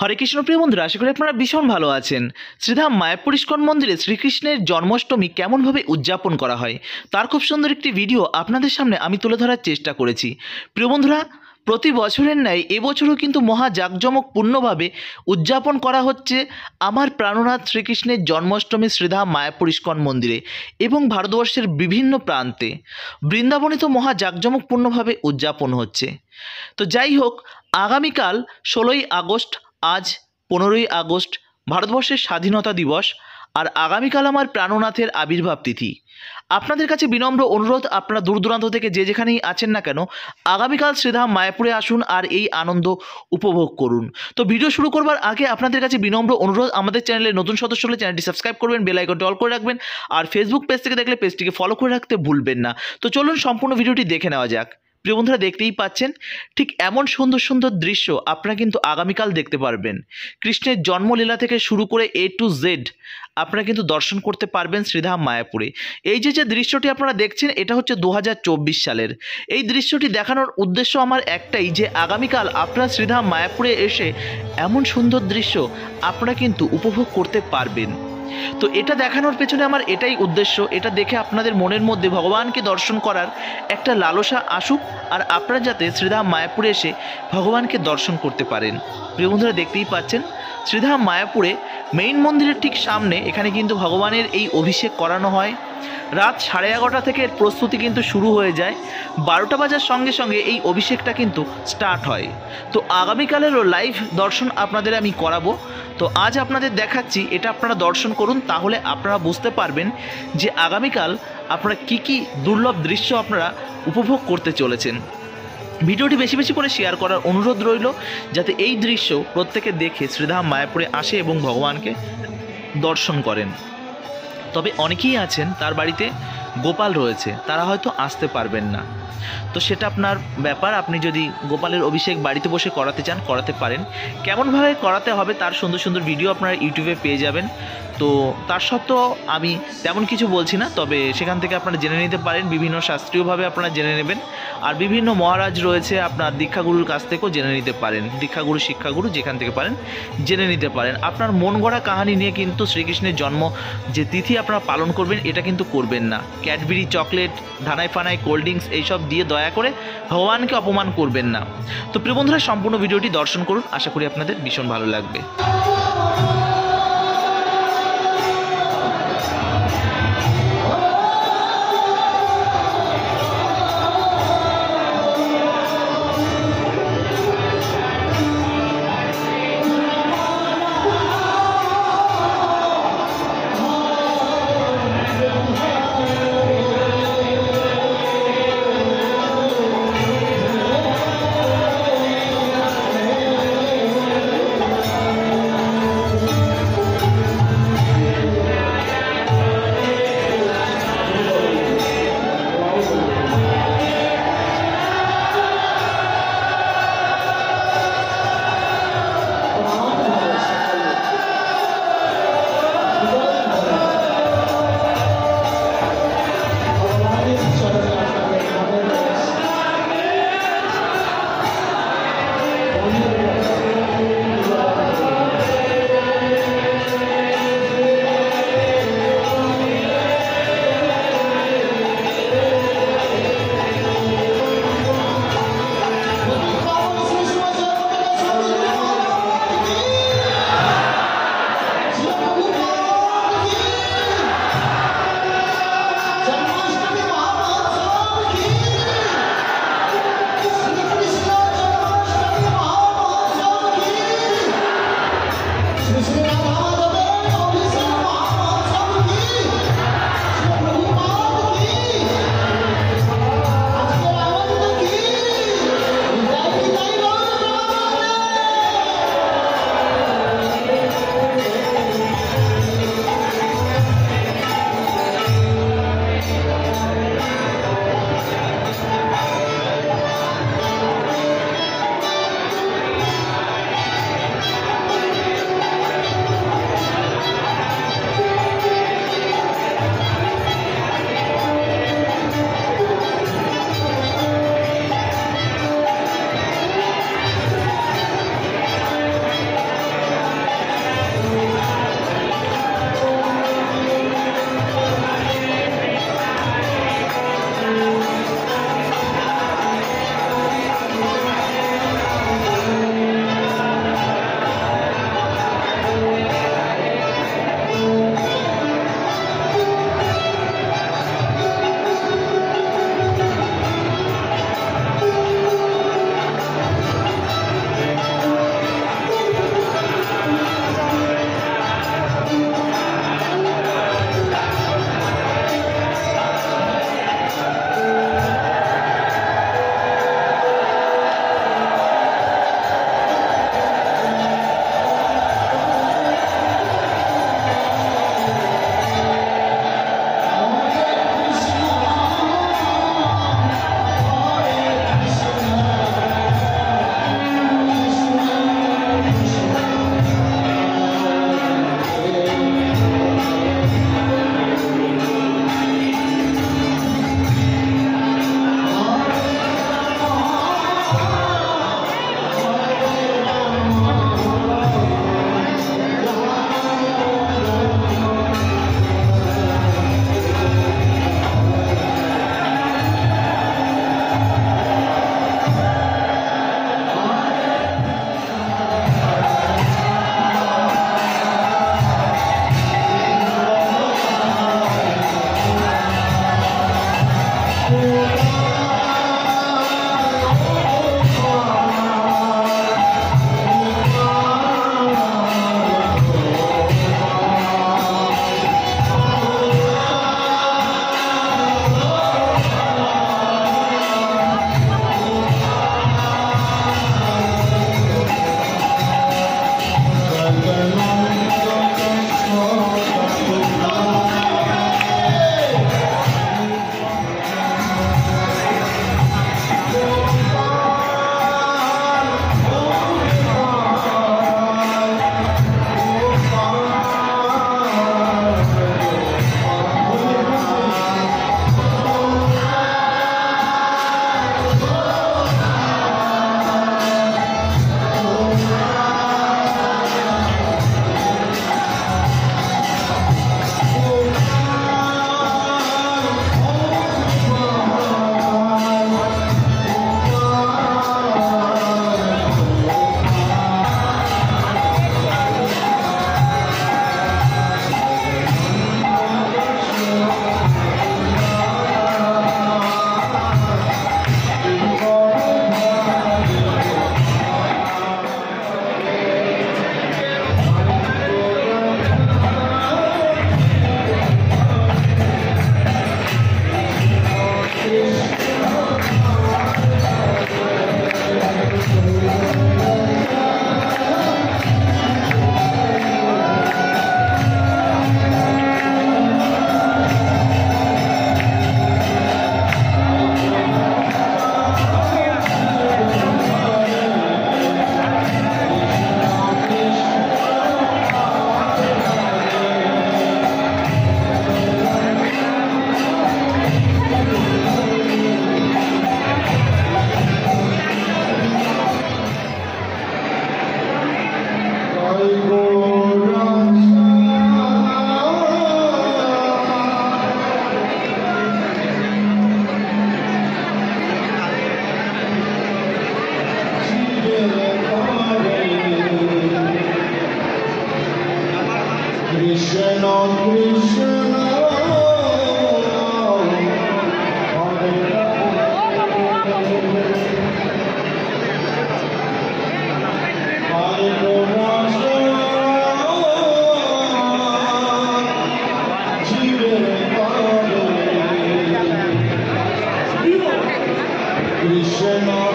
হরে কৃষ্ণ প্রিয় বন্ধুরা, আশা করি আপনারা ভীষণ ভালো আছেন। শ্রীধাম মায়াপুর ইস্কন মন্দিরে শ্রীকৃষ্ণের জন্মাষ্টমী কেমনভাবে উদযাপন করা হয় তার খুব সুন্দর একটি ভিডিও আপনাদের সামনে আমি তুলে ধরার চেষ্টা করেছি। প্রিয় বন্ধুরা, প্রতি বছরের ন্যায় এবছরও কিন্তু মহা জাঁকজমকপূর্ণভাবে উদযাপন করা হচ্ছে আমার প্রাণনাথ শ্রীকৃষ্ণের জন্মাষ্টমী শ্রীধাম মায়াপুর ইস্কন মন্দিরে এবং ভারতবর্ষের বিভিন্ন প্রান্তে। বৃন্দাবনে তো মহা জাঁকজমকপূর্ণভাবে উদযাপন হচ্ছে। তো যাই হোক, আগামীকাল 16ই আগস্ট, আজ 15ই আগস্ট ভারতবর্ষের স্বাধীনতা দিবস, আর আগামীকাল আমার প্রাণনাথের আবির্ভাব তিথি। আপনাদের কাছে বিনম্র অনুরোধ, আপনারা দূর দূরান্ত থেকে যে যেখানেই আছেন না কেন, আগামীকাল শ্রীধাম মায়াপুরে আসুন আর এই আনন্দ উপভোগ করুন। তো ভিডিও শুরু করবার আগে আপনাদের কাছে বিনম্র অনুরোধ, আমাদের চ্যানেলে নতুন সদস্য হলে চ্যানেলটি সাবস্ক্রাইব করবেন, বেল আইকনটি অল করে রাখবেন, আর ফেসবুক পেজ থেকে দেখলে পেজটিকে ফলো করে রাখতে ভুলবেন না। তো চলুন সম্পূর্ণ ভিডিওটি দেখে নেওয়া যাক। প্রিয় বন্ধুরা, দেখতেই পাচ্ছেন ঠিক এমন সুন্দর সুন্দর দৃশ্য আপনারা কিন্তু আগামীকাল দেখতে পারবেন। কৃষ্ণের জন্মলীলা থেকে শুরু করে A to Z আপনারা কিন্তু দর্শন করতে পারবেন শ্রীধাম মায়াপুরে। এই যে দৃশ্যটি আপনারা দেখছেন, এটা হচ্ছে 2024 সালের। এই দৃশ্যটি দেখানোর উদ্দেশ্য আমার একটাই, যে আগামীকাল আপনারা শ্রীধাম মায়াপুরে এসে এমন সুন্দর দৃশ্য আপনারা কিন্তু উপভোগ করতে পারবেন। তো এটা দেখানোর পেছনে আমার এটাই উদ্দেশ্য, এটা দেখে আপনাদের মনের মধ্যে ভগবানকে দর্শন করার একটা লালসা আসুক, আর আপনারা যাতে শ্রীধাম মায়াপুরে এসে ভগবানকে দর্শন করতে পারেন। প্রিয় বন্ধুরা, দেখতেই পাচ্ছেন শ্রীধাম মায়াপুরে মেইন মন্দিরের ঠিক সামনে এখানে কিন্তু ভগবানের এই অভিষেক করানো হয়। রাত 11:30 থেকে এর প্রস্তুতি কিন্তু শুরু হয়ে যায়। 12টা বাজার সঙ্গে সঙ্গে এই অভিষেকটা কিন্তু স্টার্ট হয়। তো আগামীকালেরও লাইভ দর্শন আপনাদের আমি করাবো। তো আজ আপনাদের দেখাচ্ছি, এটা আপনারা দর্শন করুন, তাহলে আপনারা বুঝতে পারবেন যে আগামীকাল আপনারা কি দুর্লভ দৃশ্য আপনারা উপভোগ করতে চলেছেন। ভিডিওটি বেশি বেশি করে শেয়ার করার অনুরোধ রইল, যাতে এই দৃশ্য প্রত্যেকে দেখে শ্রীধাম মায়াপুরে আসে এবং ভগবানকে দর্শন করেন। তবে অনেকেই আছেন তার বাড়িতে গোপাল রয়েছে, তারা হয়তো আসতে পারবেন না। তো সেটা আপনার ব্যাপার, আপনি যদি গোপালের অভিষেক বাড়িতে বসে করাতে চান করাতে পারেন। কেমনভাবে করাতে হবে তার সুন্দর সুন্দর ভিডিও আপনারা ইউটিউবে পেয়ে যাবেন। তো তার সত্ত্বেও আমি তেমন কিছু বলছি না, তবে সেখান থেকে আপনারা জেনে নিতে পারেন, বিভিন্ন শাস্ত্রীয়ভাবে আপনারা জেনে নেবেন। আর বিভিন্ন মহারাজ রয়েছে, আপনার দীক্ষাগুরুর কাছ থেকেও জেনে নিতে পারেন, দীক্ষাগুরু শিক্ষাগুরু যেখান থেকে পারেন জেনে নিতে পারেন। আপনার মন গড়া কাহিনী নিয়ে কিন্তু শ্রীকৃষ্ণের জন্ম যে তিথি আপনারা পালন করবেন, এটা কিন্তু করবেন না। ক্যাডবেরি, চকলেট, ধানাই ফানাই, কোল্ড ড্রিঙ্কস এইসব দিয়ে দয়া করে ভগবানকে অপমান করবেন না। তো প্রিয় বন্ধুরা, সম্পূর্ণ ভিডিওটি দর্শন করুন, আশা করি আপনাদের ভীষণ ভালো লাগবে। কৃষ্ণ কৃষ্ণ Krishna